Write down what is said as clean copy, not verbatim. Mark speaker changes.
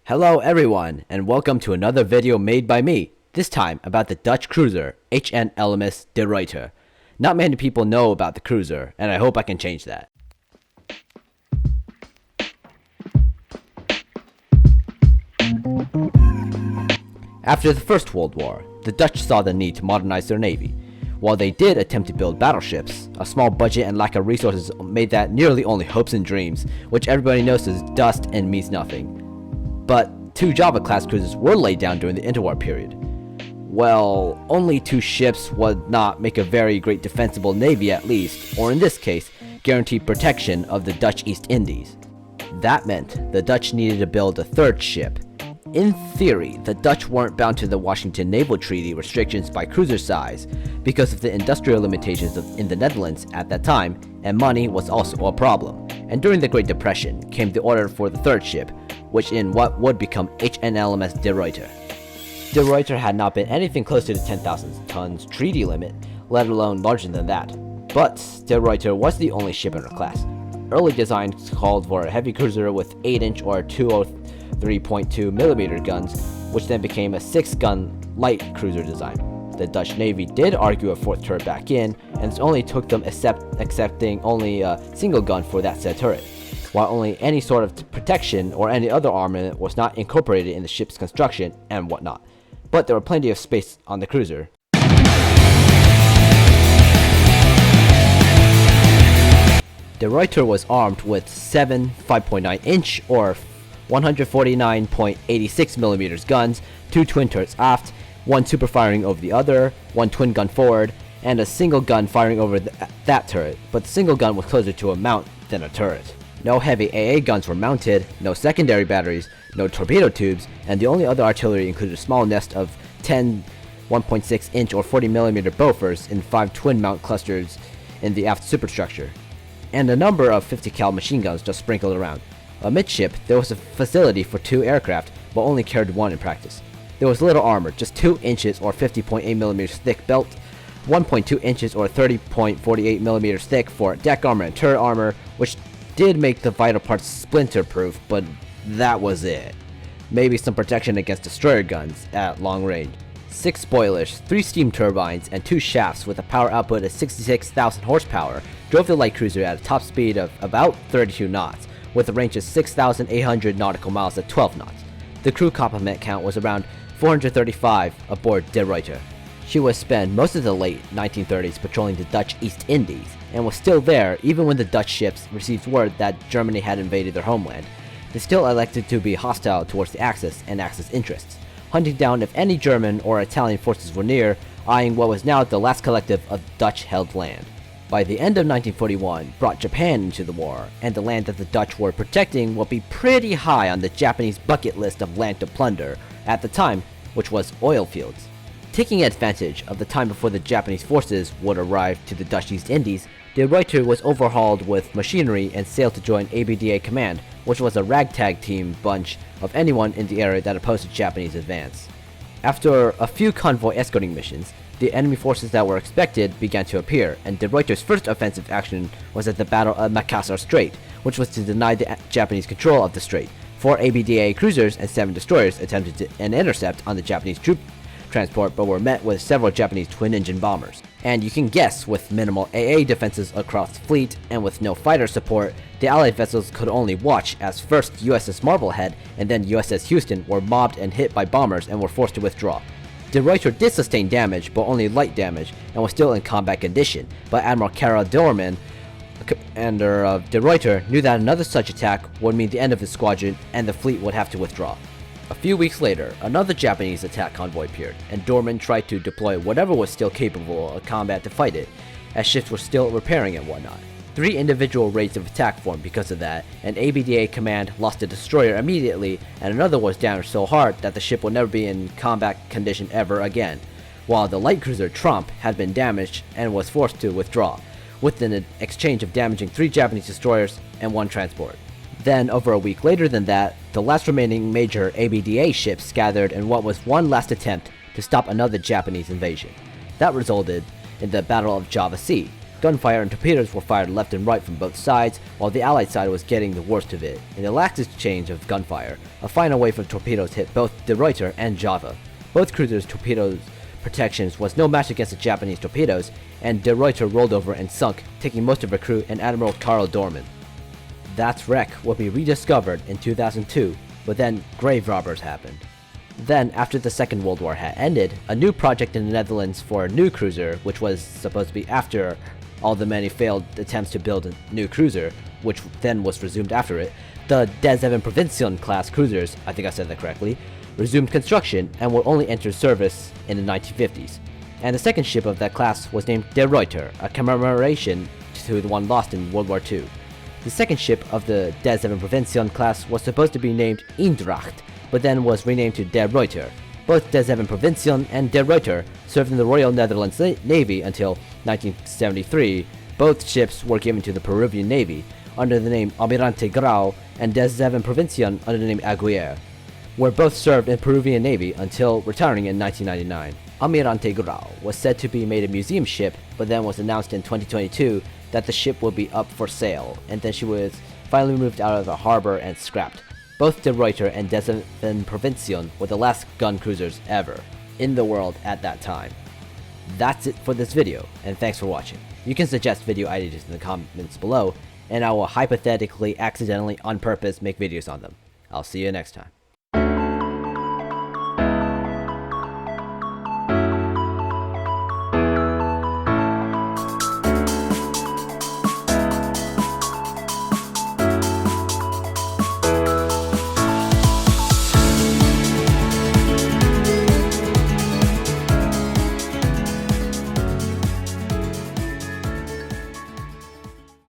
Speaker 1: Hello everyone, and welcome to another video made by me, this time about the Dutch cruiser HNlMS De Ruyter. Not many people know about the cruiser, and I hope I can change that. After the First World War, the Dutch saw the need to modernize their navy. While they did attempt to build battleships, a small budget and lack of resources made that nearly only hopes and dreams, which everybody knows is dust and means nothing. But 2 Java-class cruisers were laid down during the interwar period. Well, only 2 ships would not make a very great defensible navy at least, or in this case, guarantee protection of the Dutch East Indies. That meant the Dutch needed to build a 3rd ship. In theory, the Dutch weren't bound to the Washington Naval Treaty restrictions by cruiser size because of the industrial limitations in the Netherlands at that time, and money was also a problem. And during the Great Depression came the order for the 3rd ship, which in what would become HNlMS De Ruyter. De Ruyter had not been anything close to the 10,000 tons treaty limit, let alone larger than that. But De Ruyter was the only ship in her class. Early designs called for a heavy cruiser with 8-inch or 203.2mm guns, which then became a 6-gun light cruiser design. The Dutch Navy did argue a 4th turret back in, and it only took them accepting only a single gun for that said turret, while only any sort of protection or any other armament was not incorporated in the ship's construction and whatnot. But there were plenty of space on the cruiser. De Ruyter was armed with 7 5.9-inch or 149.86mm guns, 2 twin turrets aft, 1 super firing over the other, 1 twin gun forward, and a single gun firing over that turret, but the single gun was closer to a mount than a turret. No heavy AA guns were mounted, no secondary batteries, no torpedo tubes, and the only other artillery included a small nest of 10 1.6-inch or 40mm Bofors in 5 twin mount clusters in the aft superstructure, and a number of 50 cal machine guns just sprinkled around. Amidship, there was a facility for 2 aircraft, but only carried 1 in practice. There was little armor, just 2 inches or 50.8mm thick belt, 1.2 inches or 30.48mm thick for deck armor and turret armor, which did make the vital parts splinter proof, but that was it. Maybe some protection against destroyer guns at long range. 6 spoilers, 3 steam turbines, and 2 shafts with a power output of 66,000 horsepower drove the light cruiser at a top speed of about 32 knots, with a range of 6,800 nautical miles at 12 knots. The crew complement count was around 435 aboard De Ruyter. She would spend most of the late 1930s patrolling the Dutch East Indies, and was still there even when the Dutch ships received word that Germany had invaded their homeland. They still elected to be hostile towards the Axis and Axis interests, hunting down if any German or Italian forces were near, eyeing what was now the last collective of Dutch-held land. By the end of 1941, brought Japan into the war, and the land that the Dutch were protecting would be pretty high on the Japanese bucket list of land to plunder at the time, which was oil fields. Taking advantage of the time before the Japanese forces would arrive to the Dutch East Indies, De Ruyter was overhauled with machinery and sailed to join ABDA Command, which was a ragtag team bunch of anyone in the area that opposed the Japanese advance. After a few convoy escorting missions, the enemy forces that were expected began to appear, and De Ruyter's first offensive action was at the Battle of Makassar Strait, which was to deny the Japanese control of the strait. 4 ABDA cruisers and 7 destroyers attempted an intercept on the Japanese troop transport, but were met with several Japanese twin-engine bombers. And you can guess, with minimal AA defenses across the fleet and with no fighter support, the Allied vessels could only watch as first USS Marblehead and then USS Houston were mobbed and hit by bombers and were forced to withdraw. De Ruyter did sustain damage, but only light damage, and was still in combat condition, but Admiral Karel Doorman, commander of De Ruyter, knew that another such attack would mean the end of his squadron and the fleet would have to withdraw. A few weeks later, another Japanese attack convoy appeared, and Doorman tried to deploy whatever was still capable of combat to fight it, as ships were still repairing and whatnot. 3 individual raids of attack formed because of that, and ABDA Command lost a destroyer immediately, and another was damaged so hard that the ship would never be in combat condition ever again, while the light cruiser Trump had been damaged and was forced to withdraw, with an exchange of damaging 3 Japanese destroyers and 1 transport. Then, over a week later than that, the last remaining major ABDA ships gathered in what was one last attempt to stop another Japanese invasion. That resulted in the Battle of Java Sea, Gunfire and torpedoes were fired left and right from both sides, while the Allied side was getting the worst of it. In the last exchange of gunfire, a final wave of torpedoes hit both De Ruyter and Java. Both cruisers' torpedoes protections was no match against the Japanese torpedoes, and De Ruyter rolled over and sunk, taking most of her crew and Admiral Karl Dorman. That wreck would be rediscovered in 2002, but then grave robbers happened. Then, after the Second World War had ended, a new project in the Netherlands for a new cruiser, which was supposed to be after all the many failed attempts to build a new cruiser, which then was resumed after it, the De Zeven Provinciën class cruisers, I think I said that correctly, resumed construction and will only enter service in the 1950s. And the second ship of that class was named De Ruyter, a commemoration to the one lost in World War II. The second ship of the De Zeven Provinciën class was supposed to be named Eendracht, but then was renamed to De Ruyter. Both De Zeven Provinciën and De Ruyter served in the Royal Netherlands Navy until 1973. Both ships were given to the Peruvian Navy under the name Almirante Grau, and De Zeven Provinciën under the name Aguirre, where both served in Peruvian Navy until retiring in 1999. Almirante Grau was said to be made a museum ship, but then was announced in 2022 that the ship will be up for sale, and then she was finally moved out of the harbor and scrapped. Both De Ruyter and De Zeven Provinciën were the last gun cruisers ever in the world at that time. That's it for this video, and thanks for watching. You can suggest video ideas in the comments below, and I will hypothetically, accidentally, on purpose make videos on them. I'll see you next time.